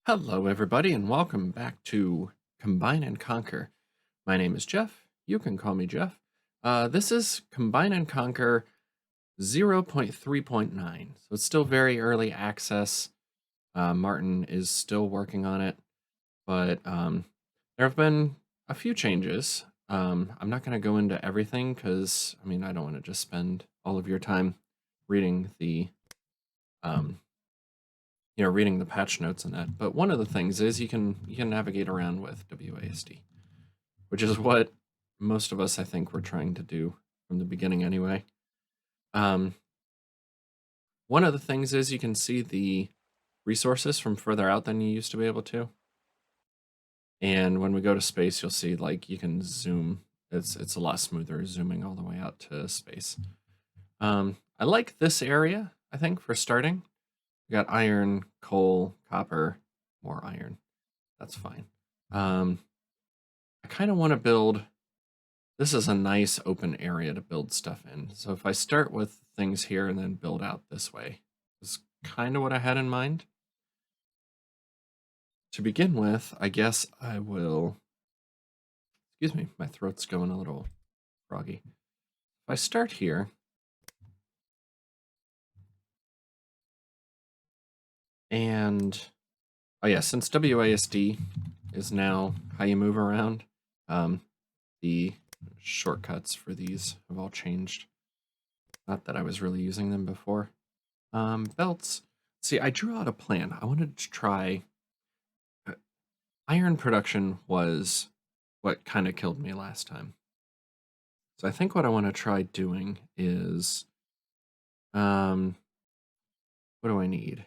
Hello, everybody, and welcome back to Combine and Conquer. My name is Jeff. You can call me Jeff. This is Combine and Conquer 0.3.9, so it's still very early access. Martin is still working on it, but there have been a few changes. I'm not going to go into everything because, I don't want to just spend all of your time reading the um, reading the patch notes and that. But one of the things is you can navigate around with WASD, which is what most of us I think were trying to do from the beginning anyway. Um, one of the things is you can see the resources from further out than you used to be able to. And when we go to space, you'll see like you can zoom. It's a lot smoother zooming all the way out to space. I like this area, I think, for starting. We got iron, coal, copper, more iron. That's fine. I kind of want to build. This is a nice open area to build stuff in. So if I start with things here and then build out this way, is kind of what I had in mind. To begin with, I guess I will. Excuse me, my throat's going a little froggy. If I start here, and oh yeah, since WASD is now how you move around, the shortcuts for these have all changed. Not that I was really using them before. Belts. See, I drew out a plan. I wanted to try. Iron production was what kind of killed me last time. So I think what I want to try doing is, what do I need?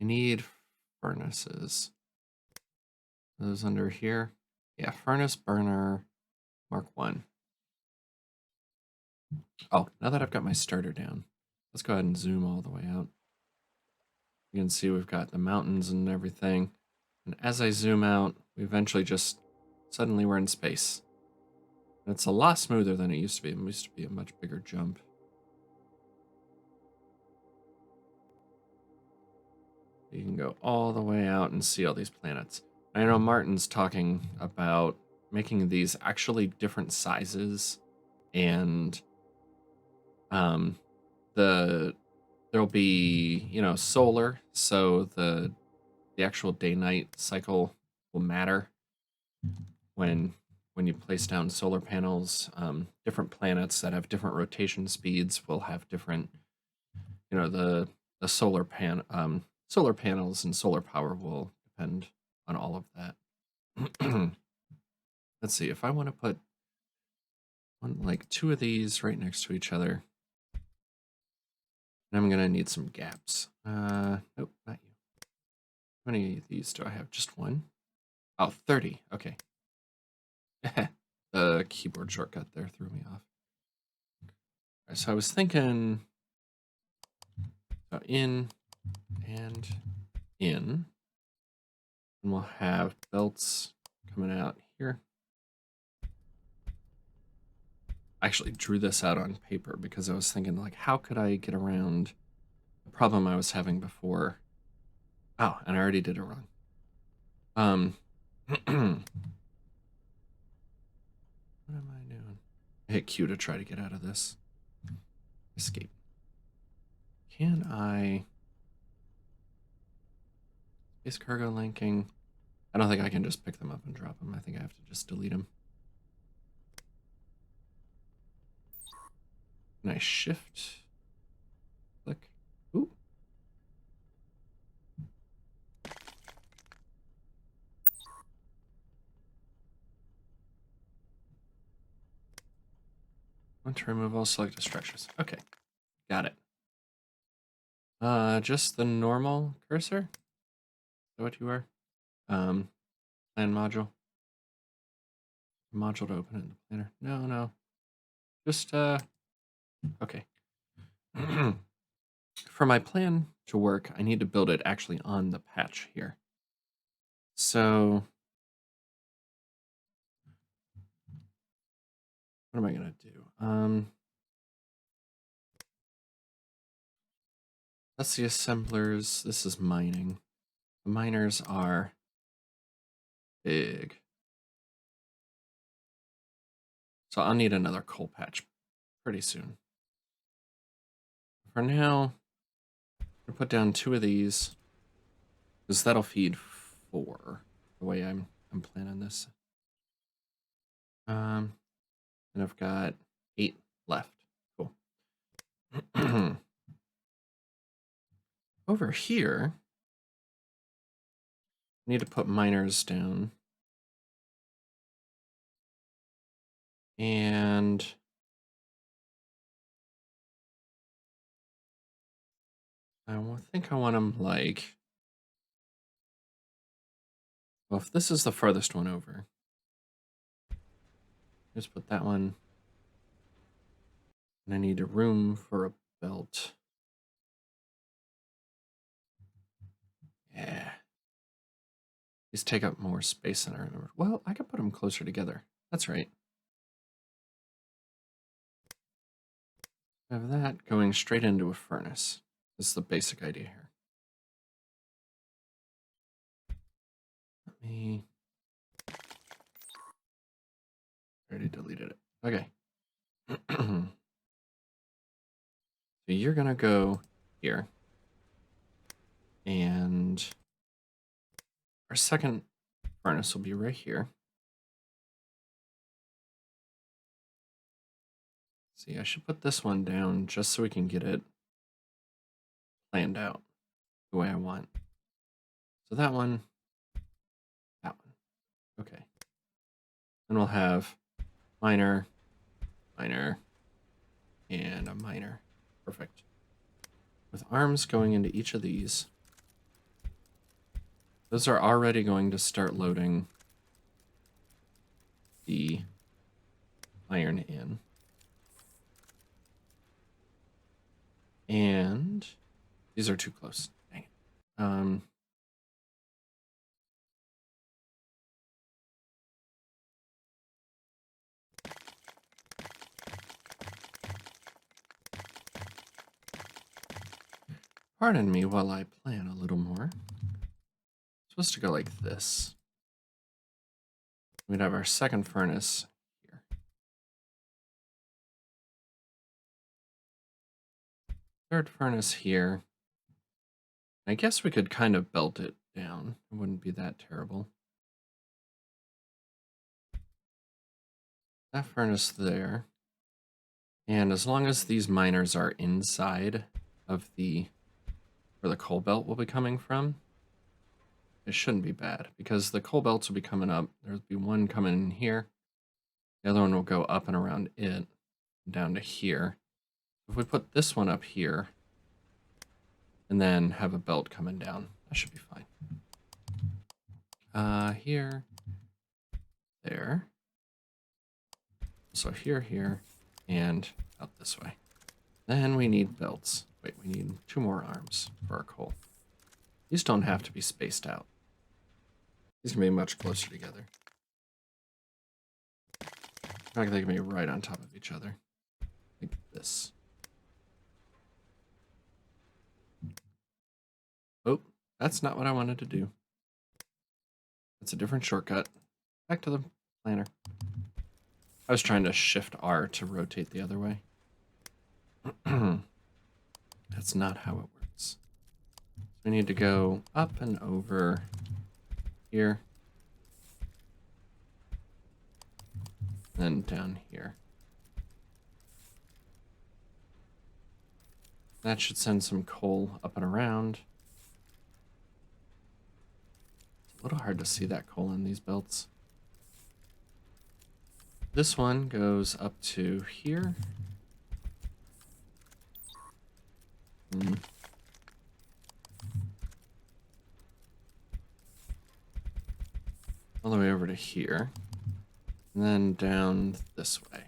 I need furnaces. Those under here. Yeah, furnace burner, Mark 1. Oh, now that I've got my starter down, let's go ahead and zoom all the way out. You can see we've got the mountains and everything. And as I zoom out, we eventually just, suddenly we're in space. And it's a lot smoother than it used to be. It used to be a much bigger jump. You can go all the way out and see all these planets. I know Martin's talking about making these actually different sizes, and there'll be solar, so the actual day-night cycle will matter when you place down solar panels. Different planets that have different rotation speeds will have different, the solar panels and solar power will depend on all of that. Let's see, if I want to put like two of these right next to each other, I'm gonna need some gaps. Nope, not you. How many of these do I have? Just one? Oh, 30. Okay. The keyboard shortcut there threw me off. Right, so I was thinking in and in. And we'll have belts coming out here. I actually drew this out on paper because I was thinking, like, how could I get around the problem I was having before? Oh, and I already did it wrong. What am I doing? I hit Q to try to get out of this. Escape. Can I... Space cargo linking. I don't think I can just pick them up and drop them. I think I have to just delete them. Can I shift? Click. Ooh. Want to remove all selected structures. Okay. Got it. Just the normal cursor? Is that what you were? Plan module. Module to open it in the planner. No. Just, okay. For my plan to work, I need to build it actually on the patch here. So, what am I going to do? That's the assemblers. This is mining. The miners are big. So I'll need another coal patch pretty soon. For now, I'm gonna put down 2 of these because that'll feed 4 the way I'm planning this. And I've got 8 left. Cool. Over here, I need to put miners down. And I think I want them like, well, if this is the farthest one over, just put that one. And I need a room for a belt. Yeah. These take up more space than I remember. Well, I could put them closer together. That's right. I have that going straight into a furnace. This is the basic idea here. Let me... I already deleted it. Okay. So you're going to go here. And our second furnace will be right here. See, I should put this one down just so we can get it planned out the way I want. So that one, okay. Then we'll have miner, miner, and a miner. Perfect. With arms going into each of these, those are already going to start loading the iron in. And these are too close. Dang it. Pardon me while I plan a little more. It's supposed to go like this. We'd have our second furnace here. Third furnace here. I guess we could kind of belt it down. It wouldn't be that terrible. That furnace there. And as long as these miners are inside of where the coal belt will be coming from, it shouldn't be bad because the coal belts will be coming up. There'll be one coming in here. The other one will go up and around it down to here. If we put this one up here and then have a belt coming down, that should be fine. Here, there. So here, and out this way. Then we need belts. Wait, we need 2 more arms for our coal. These don't have to be spaced out. These can be much closer together. Not they can be right on top of each other. Like this. Oh, that's not what I wanted to do. That's a different shortcut. Back to the planner. I was trying to shift R to rotate the other way. That's not how it works. We need to go up and over here. Then down here. That should send some coal up and around. It's a little hard to see that coal in these belts. This one goes up to here. All the way over to here. And then down this way.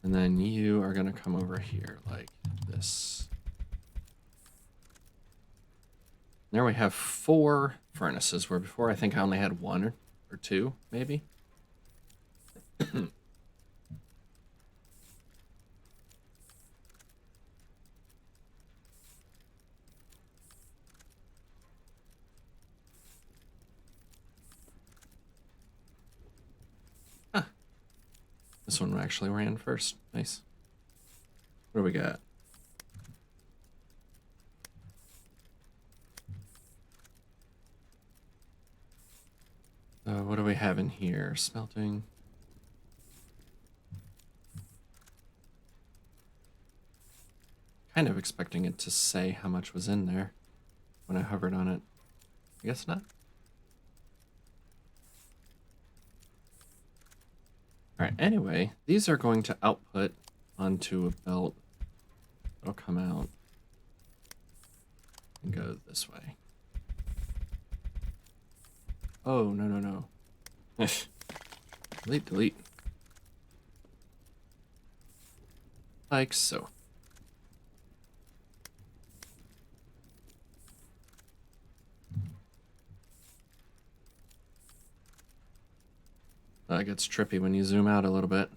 And then you are going to come over here like this. There we have 4 furnaces, where before I think I only had 1 or 2, maybe. This one actually ran first. Nice. What do we got? What do we have in here? Smelting. Kind of expecting it to say how much was in there when I hovered on it. I guess not. Alright, anyway, these are going to output onto a belt. It'll come out and go this way. Oh, no, no, no. Delete, delete. Like so. That gets trippy when you zoom out a little bit.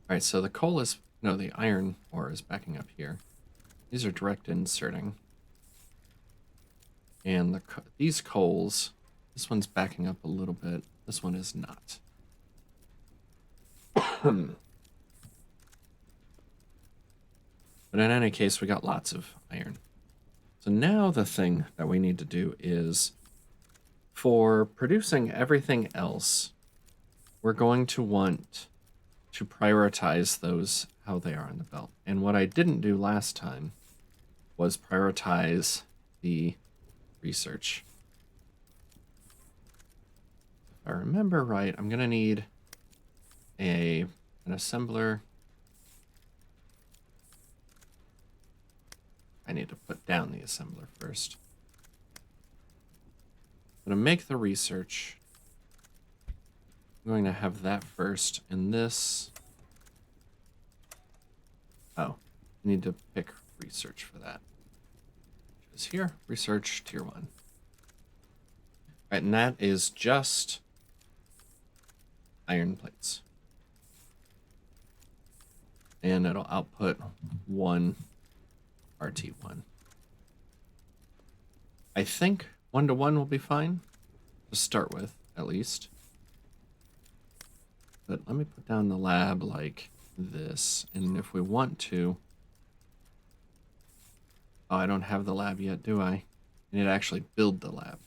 Alright, so the coal is... No, the iron ore is backing up here. These are direct inserting. And these coals... This one's backing up a little bit. This one is not. But in any case, we got lots of iron. So now the thing that we need to do is, for producing everything else, we're going to want to prioritize those how they are in the belt. And what I didn't do last time was prioritize the research. If I remember right, I'm going to need an assembler. I need to put down the assembler first. I'm going to make the research. I'm going to have that first, and this... Oh, I need to pick research for that. Which is here, research tier 1. All right, and that is just iron plates. And it'll output 1 RT1. I think 1-to-1 will be fine to start with, at least. But let me put down the lab like this, and if we want to... Oh, I don't have the lab yet, do I? I need to actually build the lab.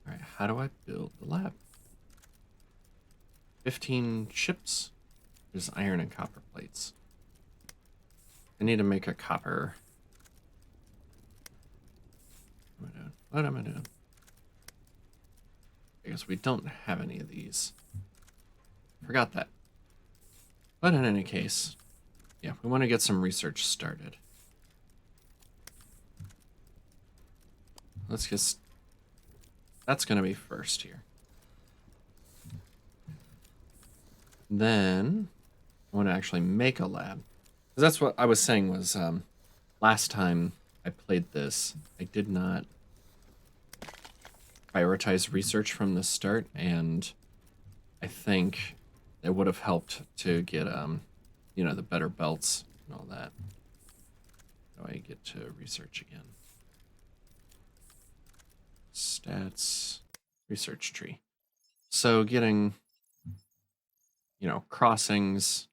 Alright, how do I build the lab? 15 ships? There's iron and copper plates. I need to make a copper... What am I doing? What am I doing? I guess we don't have any of these. Forgot that. But in any case, yeah, we want to get some research started. Let's just... That's going to be first here. Then, I want to actually make a lab. Because that's what I was saying was, last time I played this, I did not prioritize research from the start, and I think it would have helped to get, you know, the better belts and all that. How do I get to research again? Stats, research tree. So getting, you know, crossings,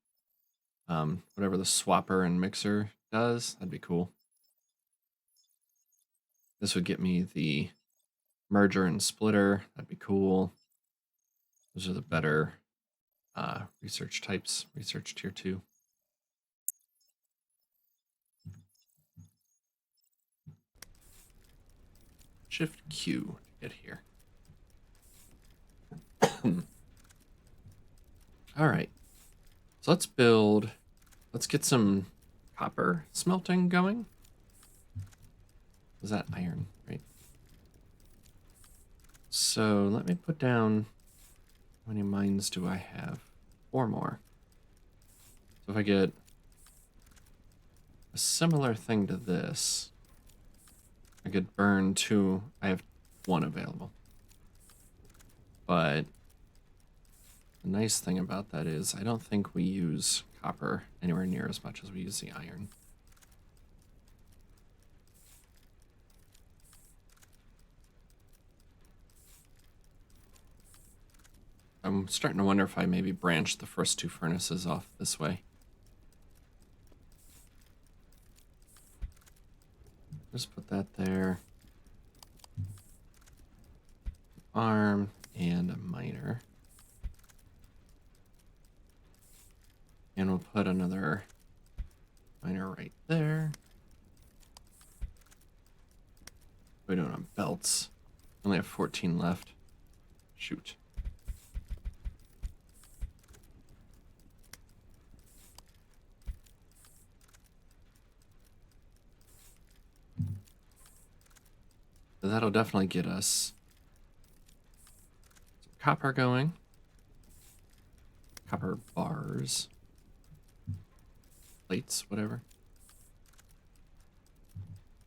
whatever the swapper and mixer does, that'd be cool. This would get me the merger and splitter, that'd be cool. Those are the better research types, research tier 2. Shift Q to get here. All right, so let's get some copper smelting going. Was that iron, right? So let me put down, how many mines do I have? 4 more. So if I get a similar thing to this, I could burn 2, I have 1 available. But the nice thing about that is I don't think we use copper anywhere near as much as we use the iron. I'm starting to wonder if I maybe branch the first two furnaces off this way. Just put that there. Arm and a miner. And we'll put another miner right there. We're doing on belts. Only have 14 left. Shoot. So that'll definitely get us some copper going. Copper bars. Plates, whatever.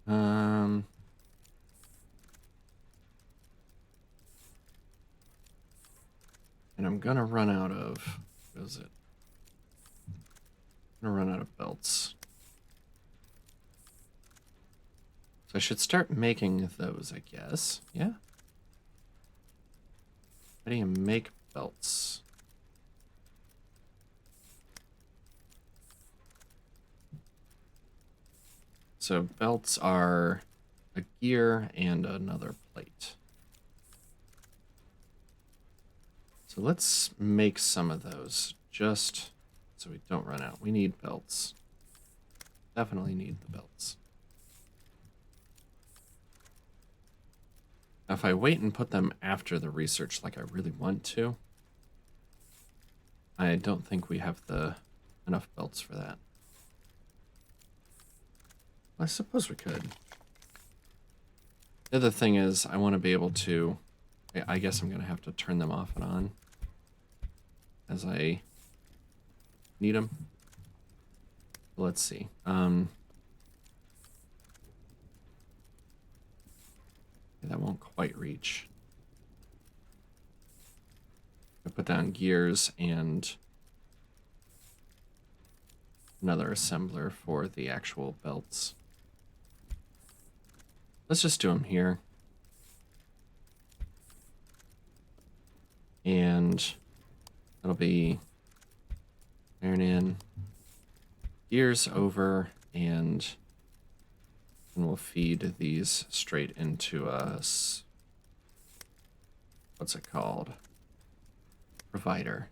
And I'm gonna run out of, what is it? I'm gonna run out of belts. So I should start making those, I guess. Yeah. How do you make belts? So belts are a gear and another plate. So let's make some of those just so we don't run out. We need belts. Definitely need the belts. Now, if I wait and put them after the research like I really want to, I don't think we have enough belts for that. I suppose we could. The other thing is I want to be able to, I guess I'm going to have to turn them off and on as I need them. Let's see. That won't quite reach. I put down gears and another assembler for the actual belts. Let's just do them here. And that'll be iron in, gears over, and we'll feed these straight into us. What's it called? Provider.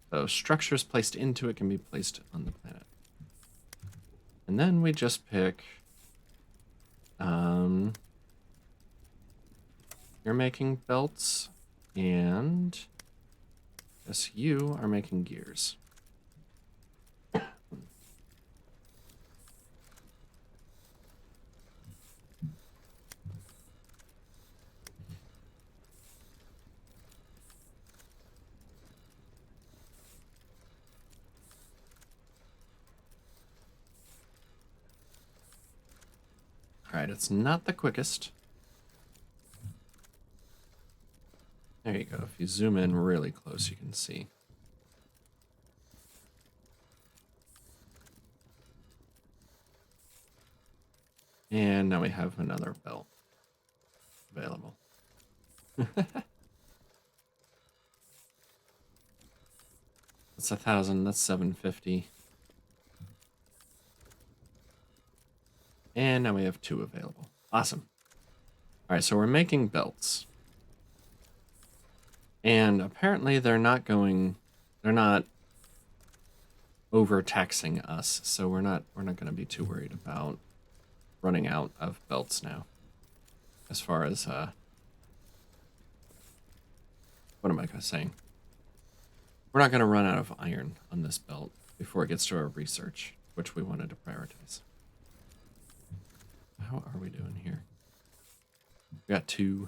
So structures placed into it can be placed on the planet. And then we just pick, you're making belts, and yes, you are making gears. All right, it's not the quickest. There you go. If you zoom in really close, you can see. And now we have another belt available. That's 1,000. That's 750. And now we have 2 available. Awesome. All right, so we're making belts. And apparently they're not overtaxing us, so we're not going to be too worried about running out of belts now. As far as what am I saying? We're not going to run out of iron on this belt before it gets to our research, which we wanted to prioritize. How are we doing here? We got 2.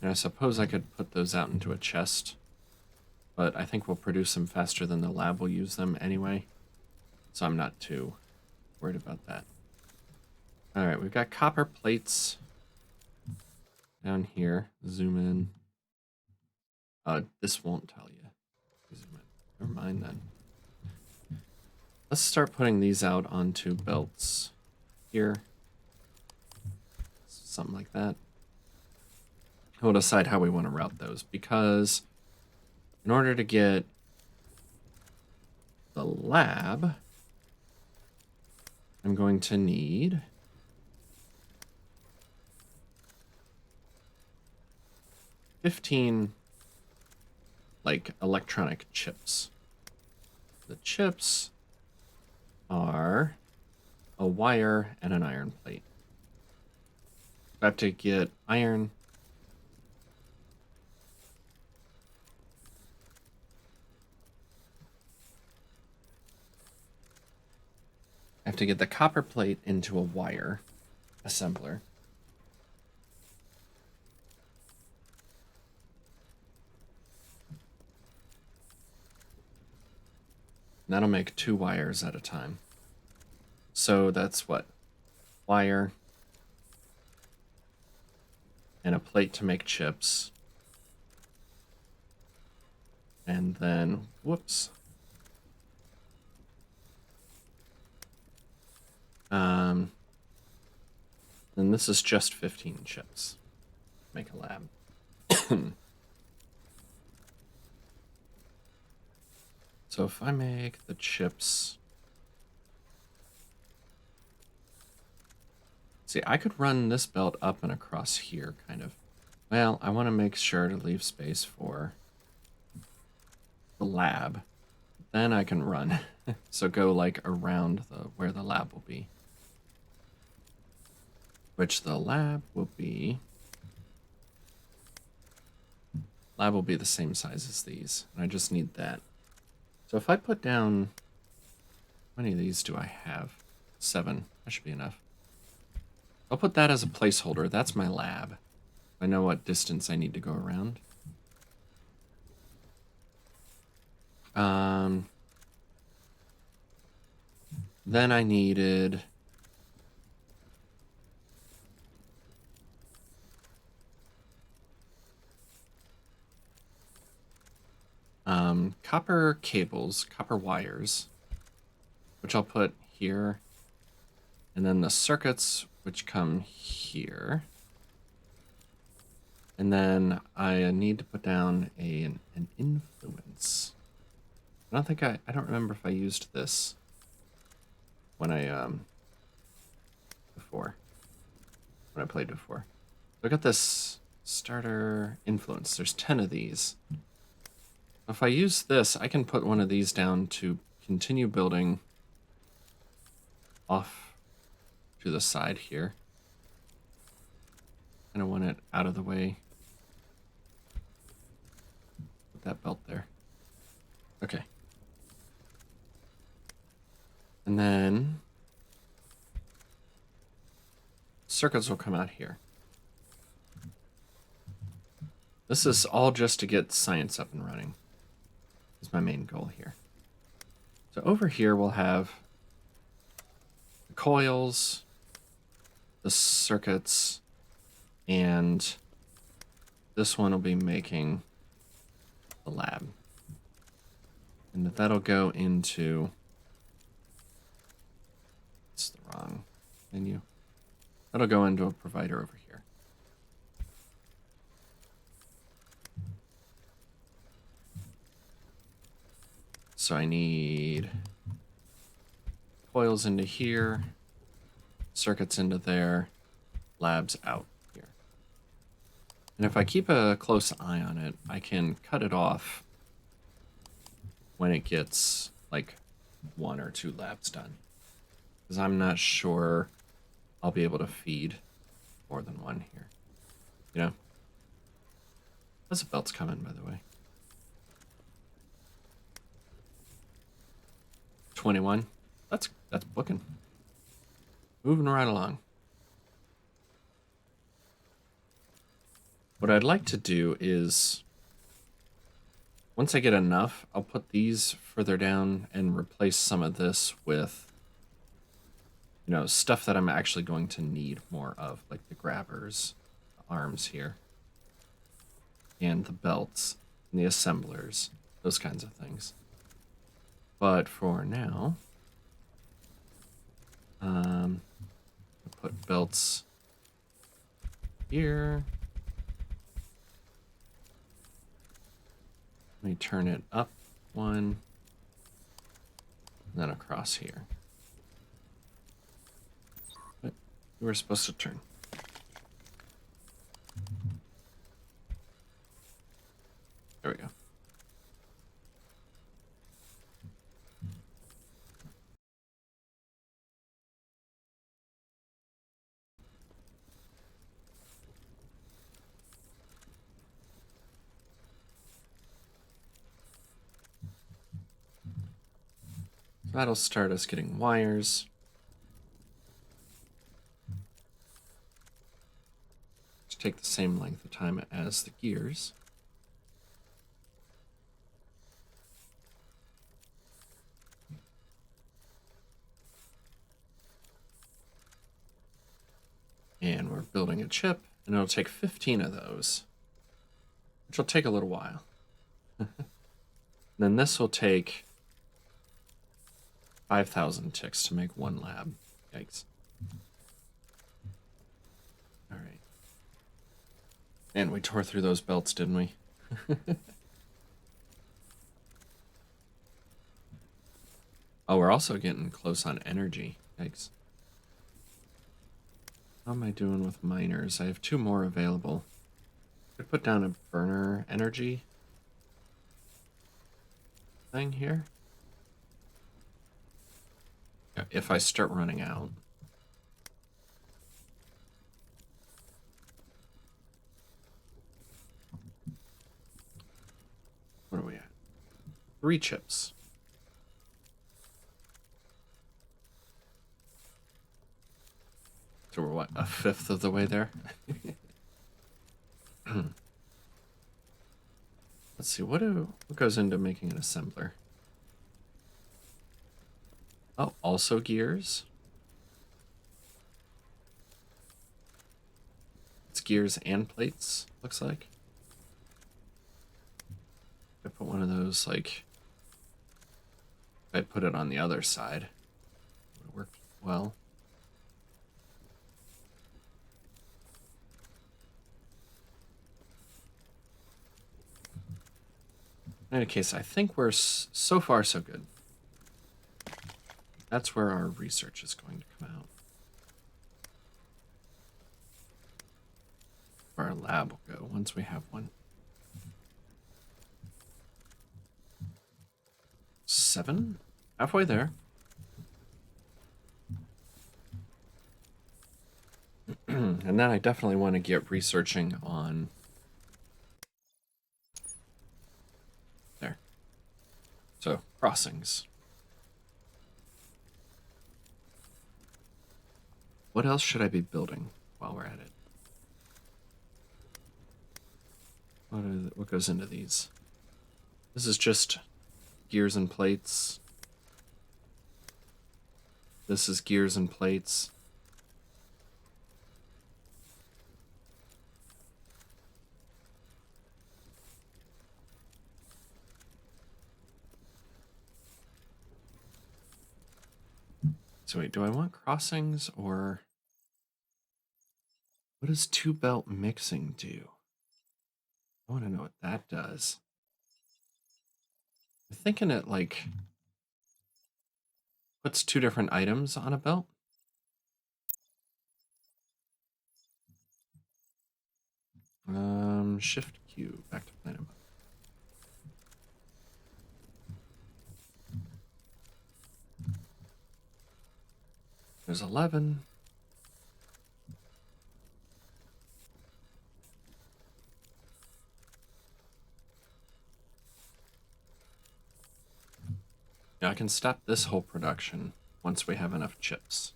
And I suppose I could put those out into a chest, but I think we'll produce them faster than the lab will use them anyway, so I'm not too worried about that. All right, we've got copper plates down here. Zoom in. This won't tell you. Zoom in. Never mind then. Let's start putting these out onto belts here. Something like that. we'll decide how we want to route those, because in order to get the lab, I'm going to need 15 like electronic chips. The chips are a wire and an iron plate. I have to get iron. I have to get the copper plate into a wire assembler. And that'll make 2 wires at a time. So that's what? Wire and a plate to make chips. And then, whoops. Then this is just 15 chips. Make a lab. So if I make the chips... See, I could run this belt up and across here, kind of. Well, I want to make sure to leave space for the lab. Then I can run. So go like around where the lab will be. Which the lab will be the same size as these. And I just need that. So if I put down, how many of these do I have? 7. That should be enough. I'll put that as a placeholder. That's my lab. I know what distance I need to go around. Then I needed copper cables, copper wires, which I'll put here, and then the circuits, which come here. And then I need to put down an influence. I don't remember if I used this when I played before. So I got this starter influence. There's 10 of these. If I use this, I can put one of these down to continue building off to the side here. I don't want it out of the way. Put that belt there. Okay. And then circuits will come out here. This is all just to get science up and running. Is my main goal here. So over here we'll have the coils, the circuits, and this one will be making the lab. And that'll go into... It's the wrong menu. That'll go into a provider over here. So I need coils into here, circuits into there, labs out here. And if I keep a close eye on it, I can cut it off when it gets like 1 or 2 labs done. Because I'm not sure I'll be able to feed more than one here. You know? There's a belt's coming, by the way. 21. That's booking. Moving right along. What I'd like to do is, once I get enough, I'll put these further down and replace some of this with, you know, stuff that I'm actually going to need more of, like the grabbers, the arms here, and the belts, and the assemblers, those kinds of things. But for now, I'll put belts here, Let me turn it up one, and then across here. But we were supposed to turn. There we go. That'll start us getting wires. Which take the same length of time as the gears. And we're building a chip, and it'll take 15 of those, which will take a little while. Then this will take 5,000 ticks to make one lab. Yikes. All right. And we tore through those belts, didn't we? Oh, we're also getting close on energy. Yikes. How am I doing with miners? I have 2 more available. Could put down a burner energy thing here. If I start running out. What are we at? 3 chips. So we're what, a fifth of the way there? Let's see, what goes into making an assembler? Oh, also gears. It's gears and plates, looks like. I put one of those, like, I put it on the other side. It worked well. In any case, I think we're so far so good. That's where our research is going to come out. Where our lab will go once we have one. 7? Halfway there. And then I definitely want to get researching on... There. So, crossings. What else should I be building while we're at it? What goes into these? This is just gears and plates. This is gears and plates. So wait, do I want crossings, or what does 2-belt mixing do? I want to know what that does. I'm thinking it, like, puts 2 different items on a belt. Shift Q, back to planet mode. There's 11. Now I can stop this whole production once we have enough chips.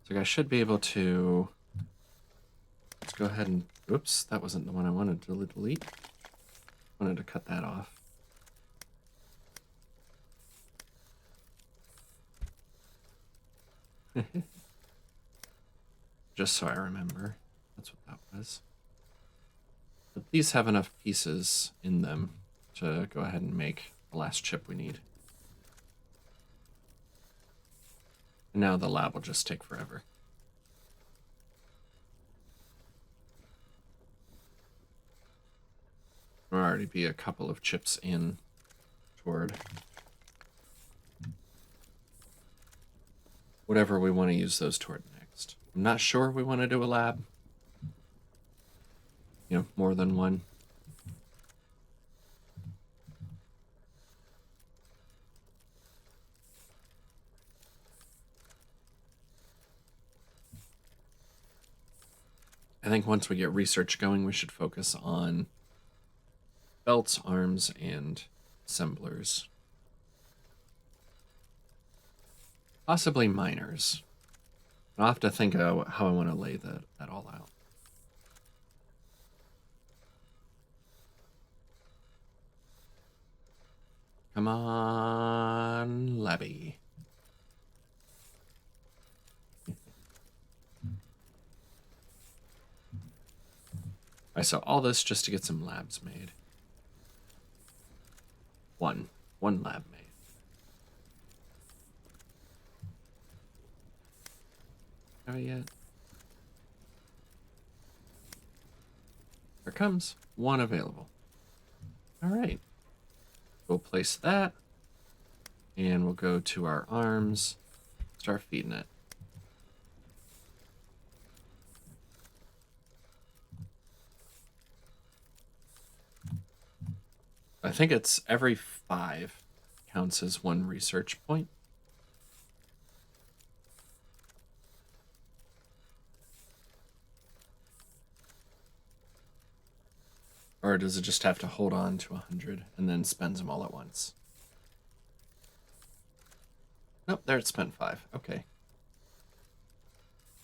So I should be able to... Let's go ahead and... Oops, that wasn't the one I wanted to delete. I wanted to cut that off. Just so I remember. That's what that was. But these have enough pieces in them to go ahead and make the last chip we need. And now the lab will just take forever. There'll already be a couple of chips in toward whatever we want to use those toward next. I'm not sure we want to do a lab. More than one. I think once we get research going, we should focus on belts, arms, and assemblers. Possibly miners. I'll have to think of how I want to lay that all out. Come on, Labby. I saw all this just to get some labs made. One lab made. Have it yet? There comes one available. All right. We'll place that, and we'll go to our arms, start feeding it. I think it's every 5 counts as 1 research point. Or does it just have to hold on to 100 and then spends them all at once? Nope, there it spent 5. Okay.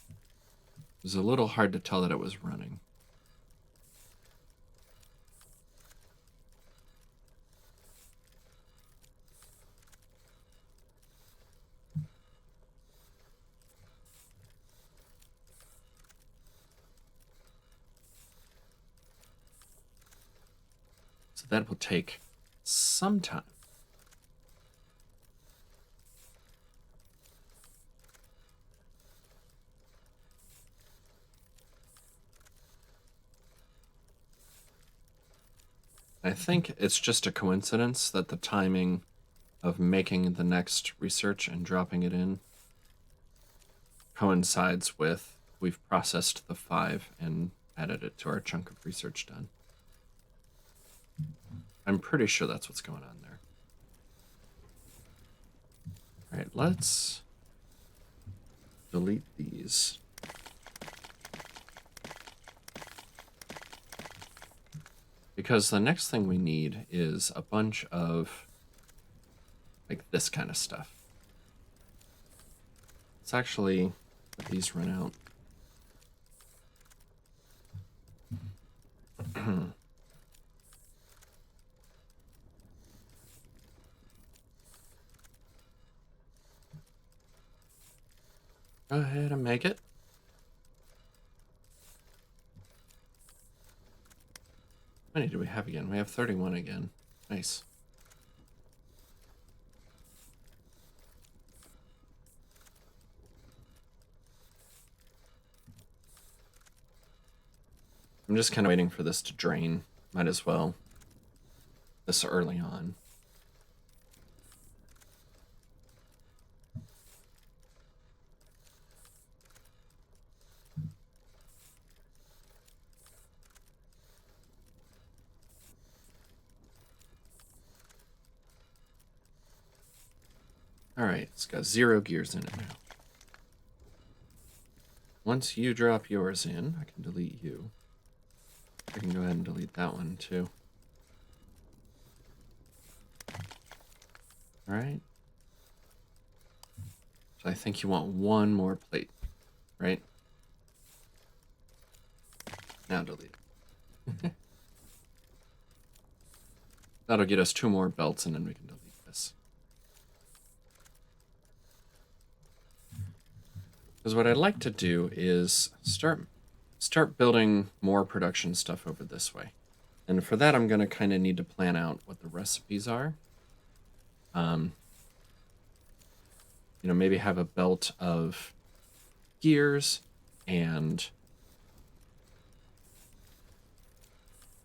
It was a little hard to tell that it was running. So that will take some time. I think it's just a coincidence that the timing of making the next research and dropping it in coincides with we've processed the 5 and added it to our chunk of research done. I'm pretty sure that's what's going on there. All right, let's delete these. Because the next thing we need is a bunch of like this kind of stuff. Let's actually let these run out. Go ahead and make it. How many do we have again? We have 31 again. Nice. I'm just kind of waiting for this to drain. Might as well. This early on. All right, it's got 0 gears in it now. Once you drop yours in, I can delete you. I can go ahead and delete that one too. All right. So I think you want 1 more plate, right? Now delete it. That'll get us 2 more belts and then we can delete this. Because what I'd like to do is start building more production stuff over this way. And for that, I'm going to kind of need to plan out what the recipes are. Maybe have a belt of gears and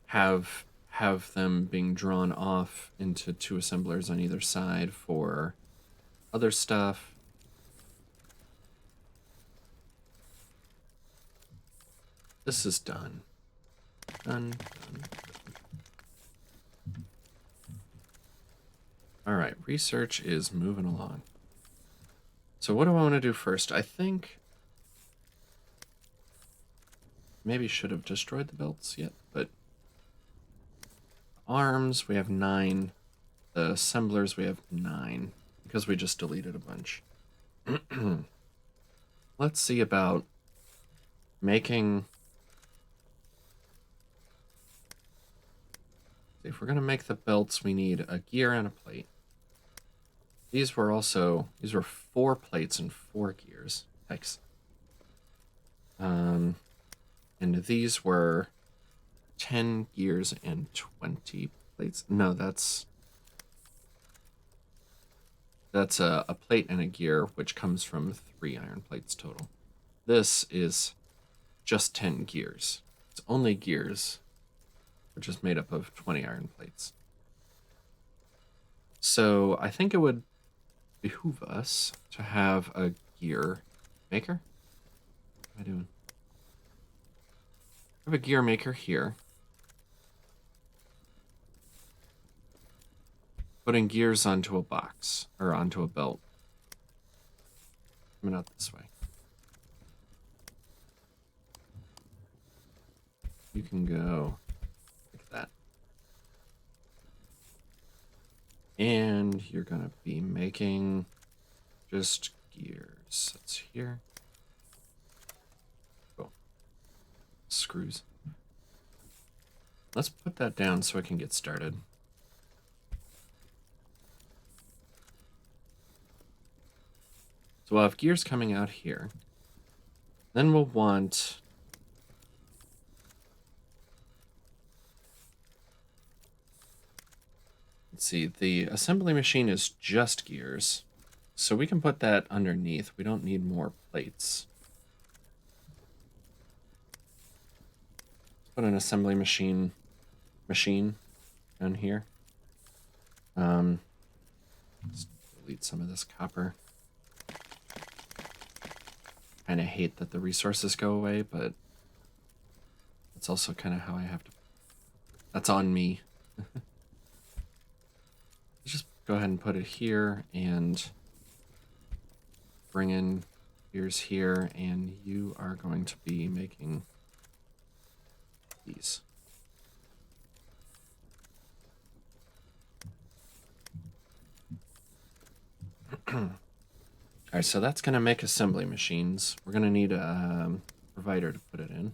have have them being drawn off into two assemblers on either side for other stuff. This is done. Done. All right, research is moving along. So what do I want to do first? I think maybe should have destroyed the belts yet, but arms, we have 9. The assemblers, we have 9, because we just deleted a bunch. Let's see about making... If we're going to make the belts, we need a gear and a plate. These were 4 plates and 4 gears. Thanks. And these were 10 gears and 20 plates. No, that's a plate and a gear, which comes from 3 iron plates total. This is just 10 gears. It's only gears, which is made up of 20 iron plates. So I think it would behoove us to have a gear maker. What am I doing? I have a gear maker here. Putting gears onto a box, or onto a belt. Coming out this way. You can go like that. And you're gonna be making just gears. That's here. Oh. Screws. Let's put that down so I can get started. So we'll have gears coming out here. Then we'll want... Let's see, the assembly machine is just gears. So we can put that underneath. We don't need more plates. Let's put an assembly machine down here. Let's delete some of this copper. Kind of hate that the resources go away, but it's also kind of how I have to... That's on me. Just go ahead and put it here and bring in gears here, and you are going to be making these. Alright, so that's going to make assembly machines. We're going to need a provider to put it in.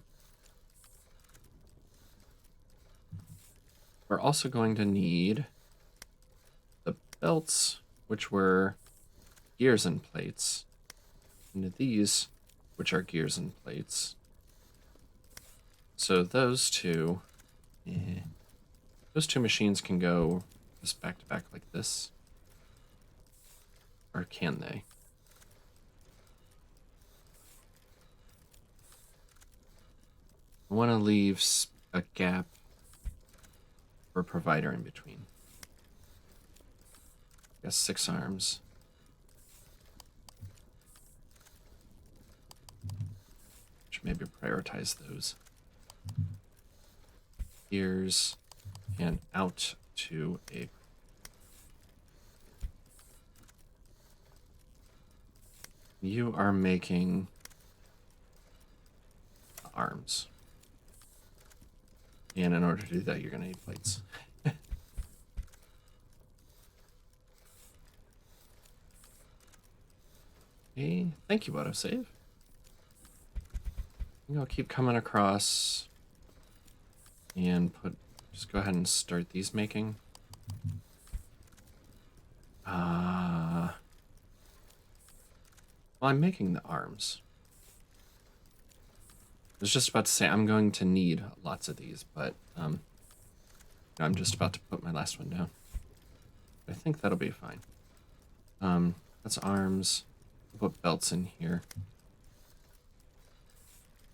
We're also going to need the belts, which were gears and plates, and these, which are gears and plates. So those two machines can go just back to back like this. Or can they? I want to leave a gap for a provider in between. I guess 6 arms. Should maybe prioritize those. Gears and out to a... You are making arms. And in order to do that, you're going to need plates. Okay, thank you, autosave. I think I'll keep coming across and just go ahead and start these making. Well, I'm making the arms. I was just about to say I'm going to need lots of these, but I'm just about to put my last one down. I think that'll be fine. That's arms. We'll put belts in here.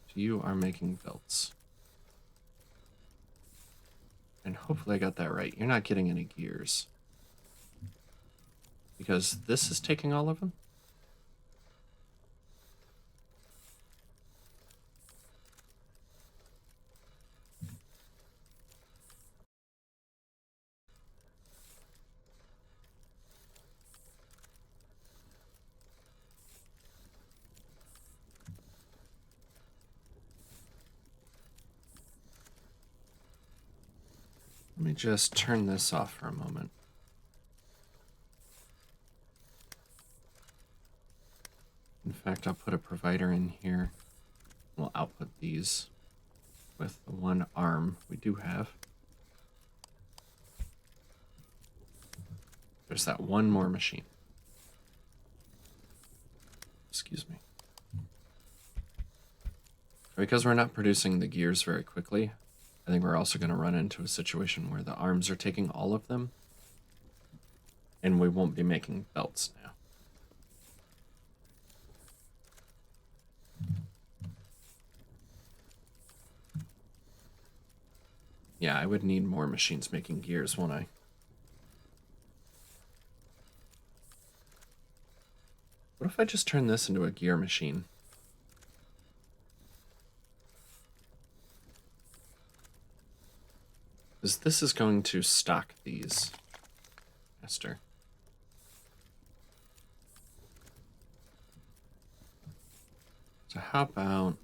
So you are making belts. And hopefully I got that right. You're not getting any gears. Because this is taking all of them? Let me just turn this off for a moment. In fact, I'll put a provider in here. We'll output these with the one arm we do have. There's that one more machine. Excuse me. Because we're not producing the gears very quickly, I think we're also going to run into a situation where the arms are taking all of them, and we won't be making belts now. Yeah, I would need more machines making gears, won't I? What if I just turn this into a gear machine? Because this is going to stock these faster. So how about...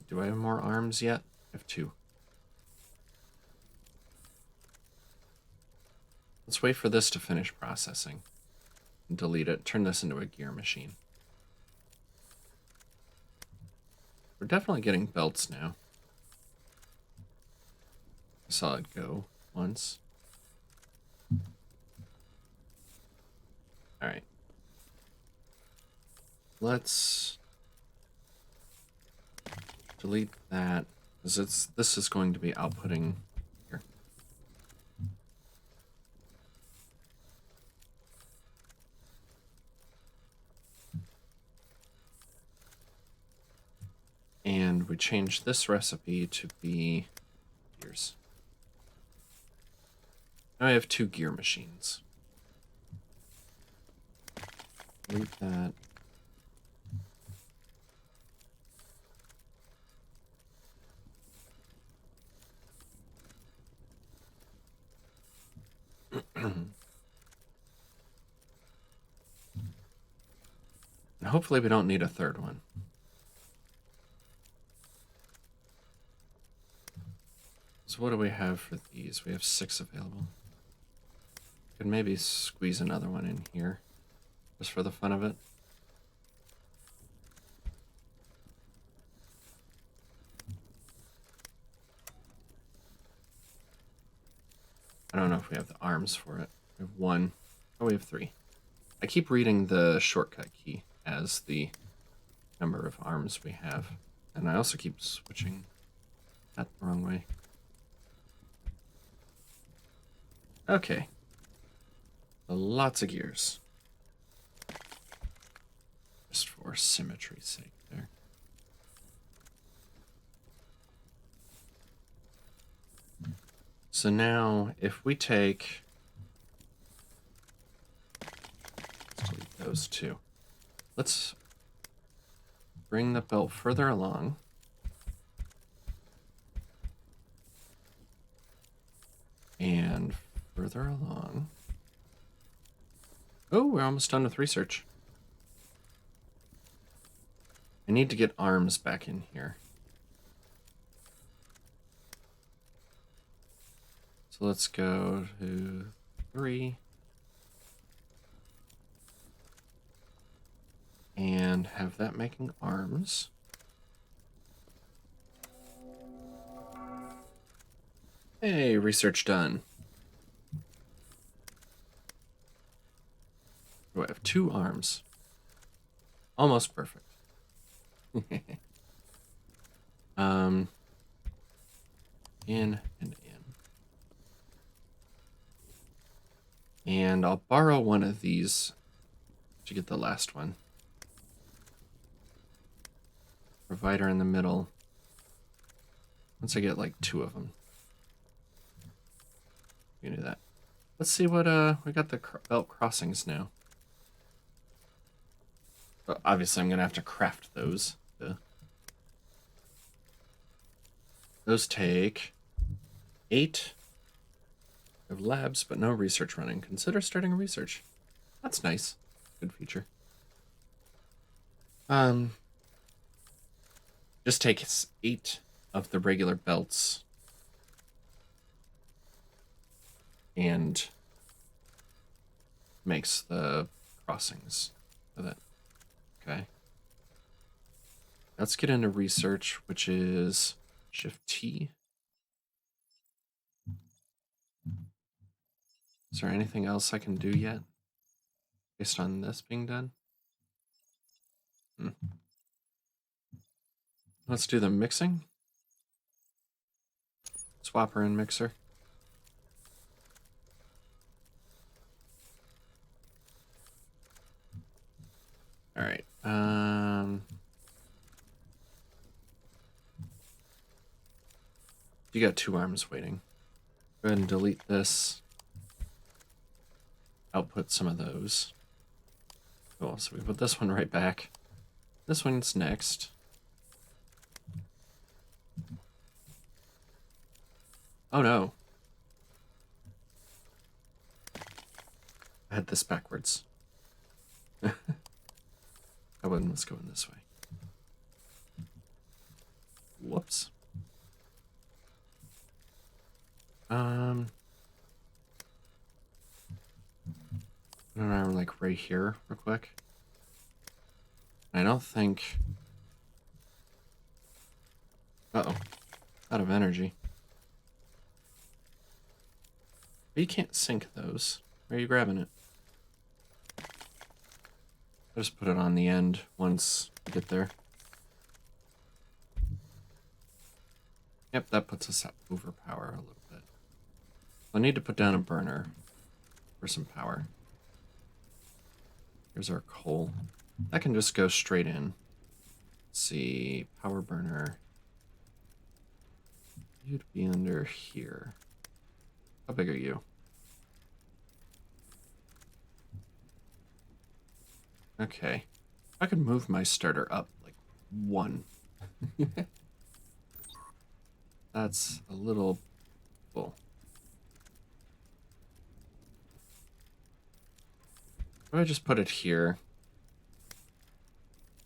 Do I have more arms yet? I have 2. Let's wait for this to finish processing. And delete it. Turn this into a gear machine. We're definitely getting belts now. I saw it go once. Alright. Let's delete that, because this is going to be outputting here. And we change this recipe to be gears. Now I have 2 gear machines. Delete that. And hopefully we don't need a 3rd one. So what do we have for these? We have 6 available. Could maybe squeeze another one in here, just for the fun of it. I don't know if we have the arms for it. We have 1. Oh, we have 3. I keep reading the shortcut key as the number of arms we have. And I also keep switching that the wrong way. Okay. Lots of gears. Just for symmetry's sake there. So now, if we take... Let's delete those 2. Let's bring the belt further along. And further along. Oh, we're almost done with research. I need to get arms back in here. So let's go to 3. And have that making arms. Hey, research done. Oh, I have 2 arms. Almost perfect. In and in. And I'll borrow one of these to get the last one. Provider in the middle. Once I get like 2 of them. We can do that. Let's see what, we got the belt crossings now. But obviously I'm gonna have to craft those. Those take 8. We have labs, but no research running. Consider starting research. That's nice. Good feature. Just takes 8 of the regular belts and makes the crossings with it. Okay. Let's get into research, which is Shift T. Is there anything else I can do yet based on this being done? Let's do the mixing. Swapper and mixer. All right. You got 2 arms waiting. Go ahead and delete this. Output some of those. Cool. So we put this one right back. This one's next. Oh no. I had this backwards. I wouldn't. Let's go in this way. Whoops. I'm like right here real quick. I don't think... Uh-oh. Out of energy. But you can't sink those. Where are you grabbing it? I'll just put it on the end once we get there. Yep, that puts us at overpower a little bit. I need to put down a burner for some power. Here's our coal. That can just go straight in. Let's see, power burner. You'd be under here. How big are you? Okay. I could move my starter up like 1. That's a little full. What do I just put it here?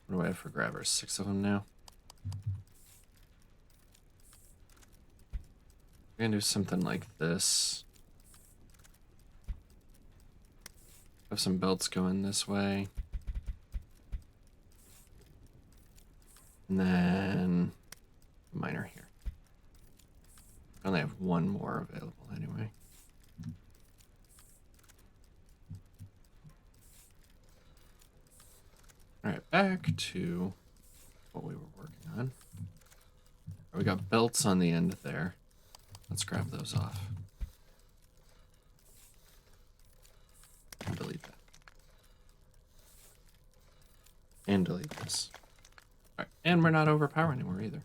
What do I have for grabbers? 6 of them now? I'm gonna do something like this. Have some belts going this way. And then a miner here. I only have 1 more available anyway. Alright, back to what we were working on. We got belts on the end there. Let's grab those off. And delete that. And delete this. Alright, and we're not overpower anymore either.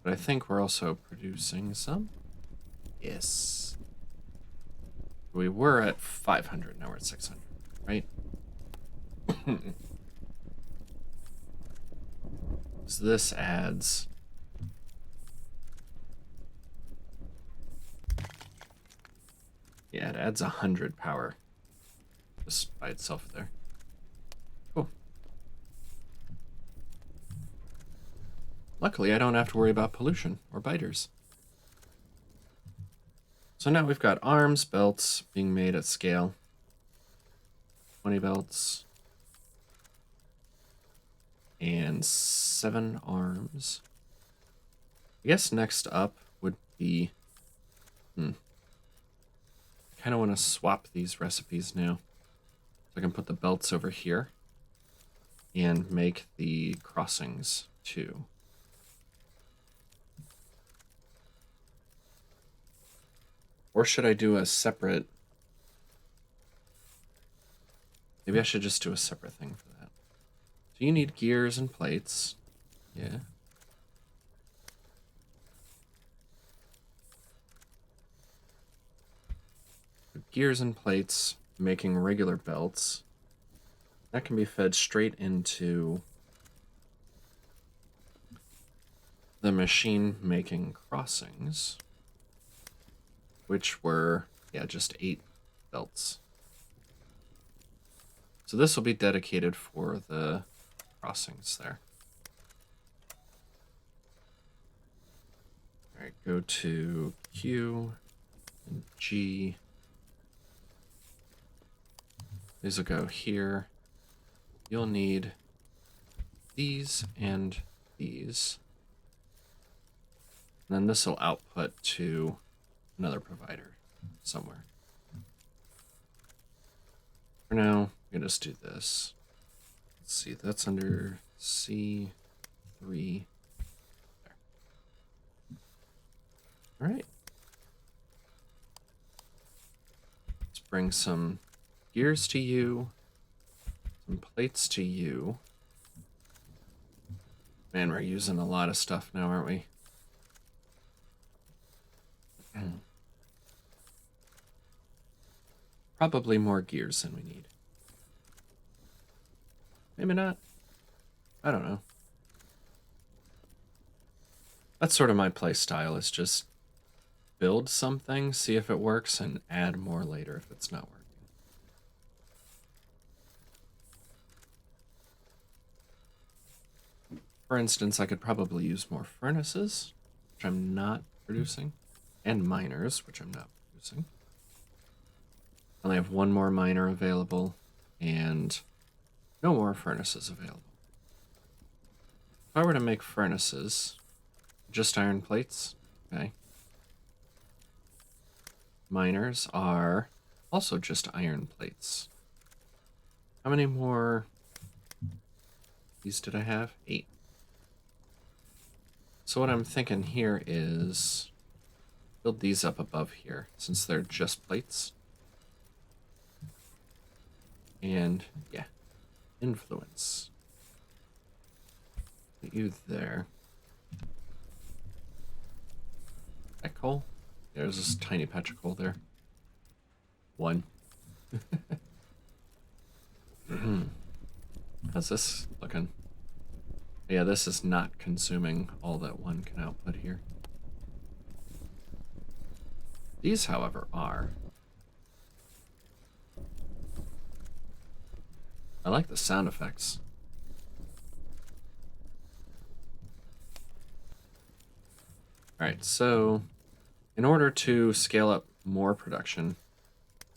But I think we're also producing some. Yes. We were at 500, now we're at 600, right? So this adds... Yeah, it adds 100 power just by itself there. Cool. Luckily, I don't have to worry about pollution or biters. So now we've got arms, belts being made at scale. 20 belts. And 7 arms. I guess next up would be... I kind of want to swap these recipes now. So I can put the belts over here and make the crossings too. Or should I do a separate... Maybe I should just do a separate thing for that. So you need gears and plates. Yeah. gears and plates making regular belts. That can be fed straight into the machine making crossings, which were, yeah, just 8 belts. So this will be dedicated for the crossings there. All right, go to Q and G. These will go here. You'll need these and these. And then this will output to another provider somewhere. For now, we can just do this. Let's see, that's under C3. There. All right. Let's bring some gears to you, some plates to you. Man, we're using a lot of stuff now, aren't we? Probably more gears than we need. Maybe not. I don't know. That's sort of my play style, is just build something, see if it works, and add more later if it's not working. For instance, I could probably use more furnaces, which I'm not producing, and miners, which I'm not producing. I only have 1 more miner available, and no more furnaces available. If I were to make furnaces, just iron plates, okay. Miners are also just iron plates. How many more these did I have? 8. So what I'm thinking here is build these up above here, since they're just plates. And yeah, influence. Put you there. That coal? There's this tiny patch of coal there. 1. How's this looking? Yeah, this is not consuming all that 1 can output here. These, however, are. I like the sound effects. Alright, so in order to scale up more production,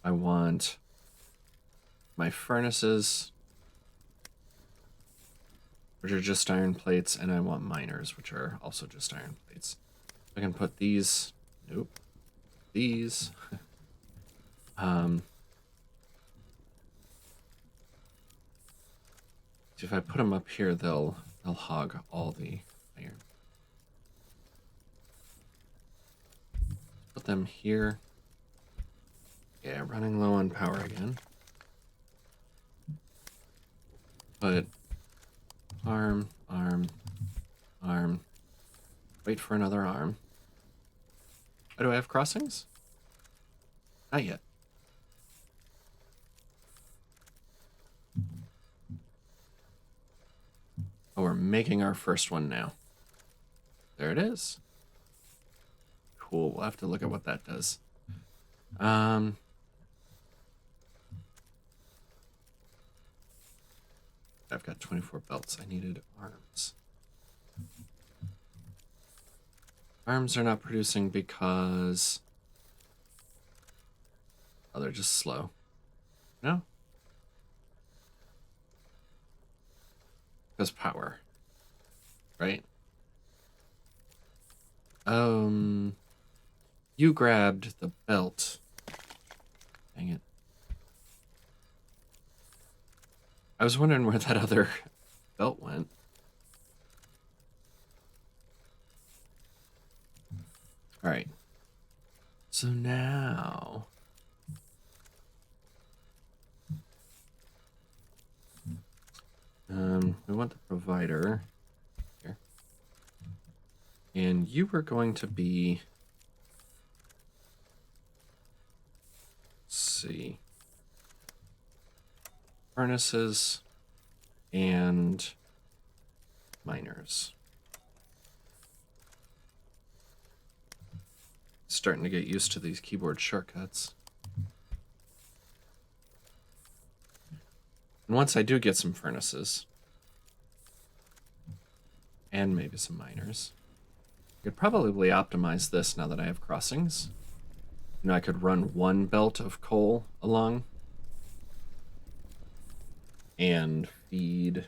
I want my furnaces, which are just iron plates, and I want miners, which are also just iron plates. I can put these, nope, these. See, if I put them up here, they'll hog all the iron. Put them here. Yeah, running low on power again. Put arm, arm, arm. Wait for another arm. Oh, do I have crossings? Not yet. Oh, we're making our first one now. There it is. Cool, we'll have to look at what that does. I've got 24 belts. I needed arms. Arms are not producing because... oh, they're just slow. No? Because power. Right? You grabbed the belt. Dang it. I was wondering where that other belt went. All right. So now... we want the provider here. And you were going to be see. Furnaces and miners. Starting to get used to these keyboard shortcuts. And once I do get some furnaces, and maybe some miners, I could probably optimize this now that I have crossings. You know, I could run one belt of coal along and feed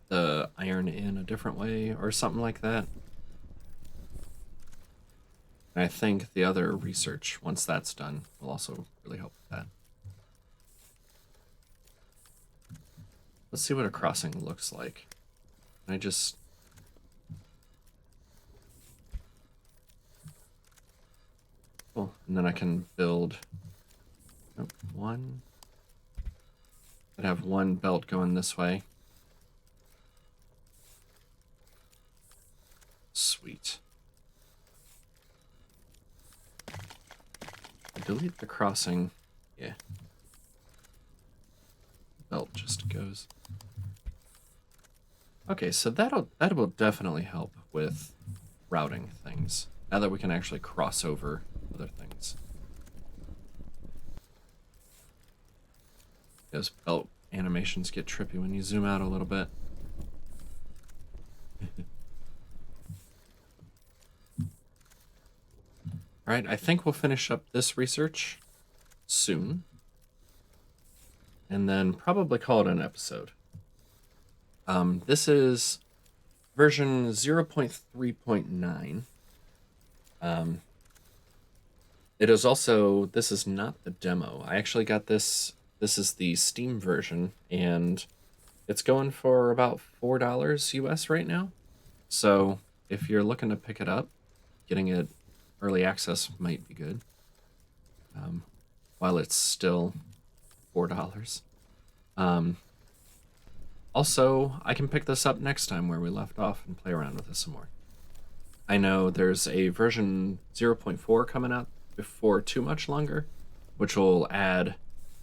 the iron in a different way or something like that. And I think the other research, once that's done, will also really help with that. Let's see what a crossing looks like. I just... Cool. And then I can build... Nope, one. I'd have one belt going this way. Sweet. Delete the crossing. Yeah. Belt just goes. Okay, so that will definitely help with routing things. Now that we can actually cross over other things. Those belt animations get trippy when you zoom out a little bit. Alright, I think we'll finish up this research soon. And then probably call it an episode. This is version 0.3.9. It is also, this is not the demo. I actually got this is the Steam version, and it's going for about $4 US right now. So if you're looking to pick it up, getting it early access might be good. While it's still $4. Also, I can pick this up next time where we left off and play around with this some more. I know there's a version 0.4 coming out before too much longer, which will add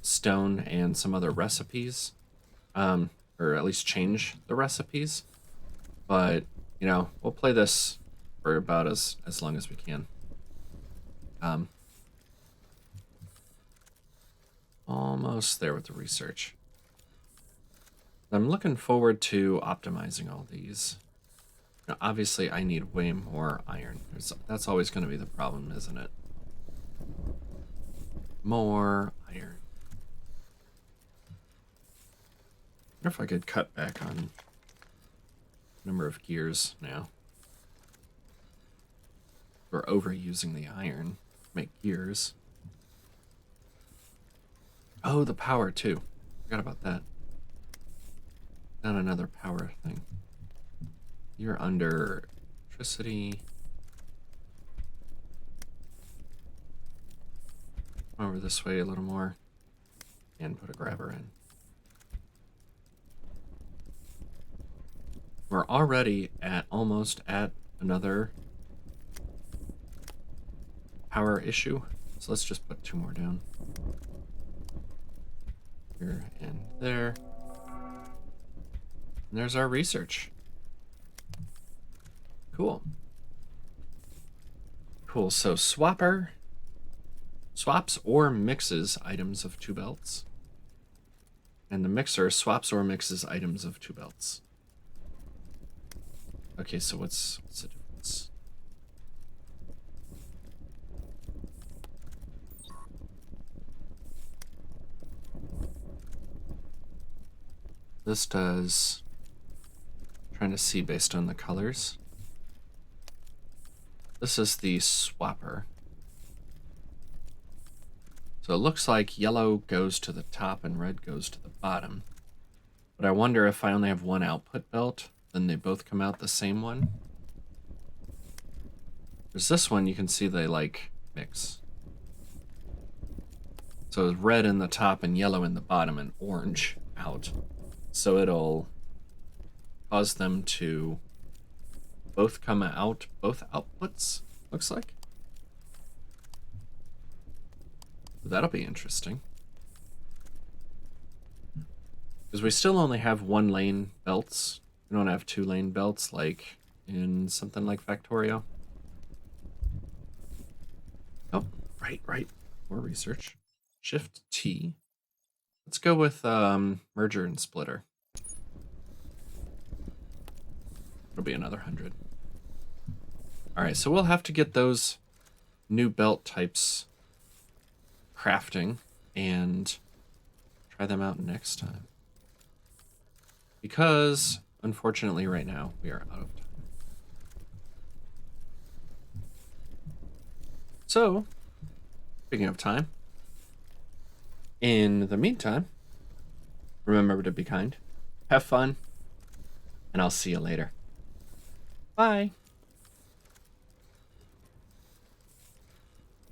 stone and some other recipes, or at least change the recipes. But, you know, we'll play this for about as long as we can. Almost there with the research. I'm looking forward to optimizing all these. Now, obviously, I need way more iron. That's always going to be the problem, isn't it? More iron. I wonder if I could cut back on number of gears now. We're overusing the iron. Make gears. Oh, the power too. Forgot about that. Not another power thing. You're under electricity. Over this way a little more. And put a grabber in. We're already almost at another power issue. So let's just put 2 more down. Here and there. And there's our research. Cool. Cool, so swapper swaps or mixes items of 2 belts. And the mixer swaps or mixes items of 2 belts. Okay, so what's the difference? This does, trying to see based on the colors. This is the swapper. So it looks like yellow goes to the top and red goes to the bottom. But I wonder if I only have one output belt, then they both come out the same one. There's this one, you can see they like mix. So it's red in the top and yellow in the bottom and orange out. So it'll cause them to both come out, both outputs, looks like. That'll be interesting. Because we still only have 1-lane belts. We don't have 2-lane belts like in something like Factorio. Oh, right. More research. Shift T. Let's go with merger and splitter. It'll be another 100. All right, so we'll have to get those new belt types crafting and try them out next time. Because, unfortunately, right now, we are out of time. So, speaking of time, in the meantime, remember to be kind, have fun, and I'll see you later. Bye.